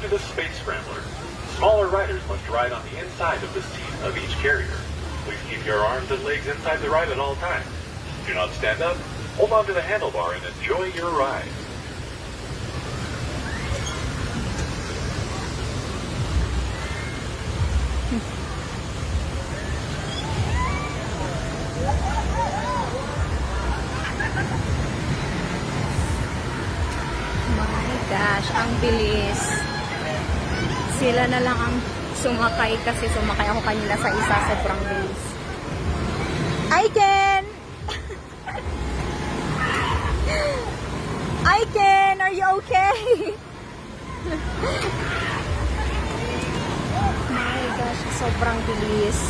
to the Space Scrambler. Smaller riders must ride on the inside of the seat of each carrier. Please keep your arms and legs inside the ride at all times. Do not stand up. Hold on to the handlebar and enjoy your ride. My gosh, ang bilis. Sila na lang ang sumakay kasi sumakay ako kanina sa isa, sobrang bilis. I can! I can! Are you okay? My gosh, sobrang bilis.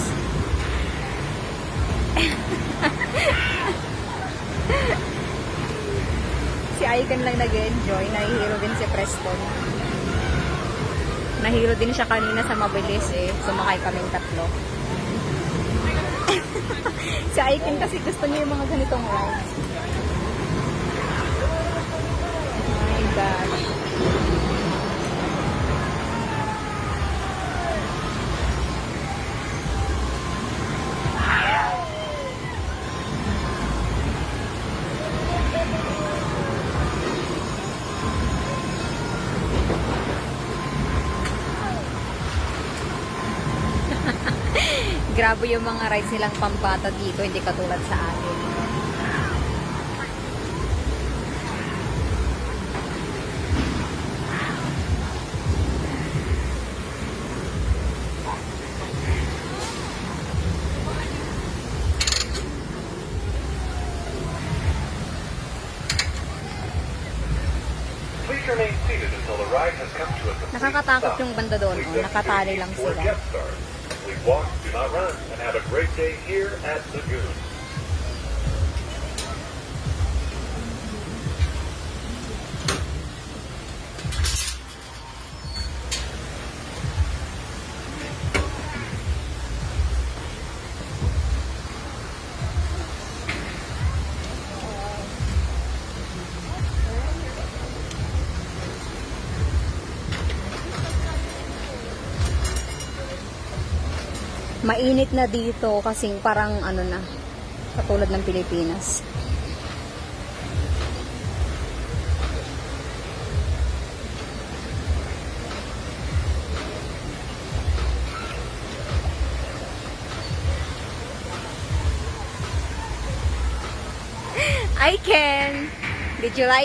Si Aiken lang nag-enjoy. Nahihiro din si Preston. Nahiro din siya kanina sa mabilis eh. Sumakay kaming tatlo. Si Aiken kasi gusto niya yung mga ganitong rides. Oh my gosh. Grabe yung mga rides nilang pambata dito, hindi katulad sa atin. Please remain seated until the ride has come to a complete Nakakatakot stop. yung banda doon. Please Nakatali lang for sila. Jet Stars. Please walk, do not run, and have a great day here at Lagoon. Mainit na dito kasi parang ano na, katulad ng Pilipinas. I can. Did you like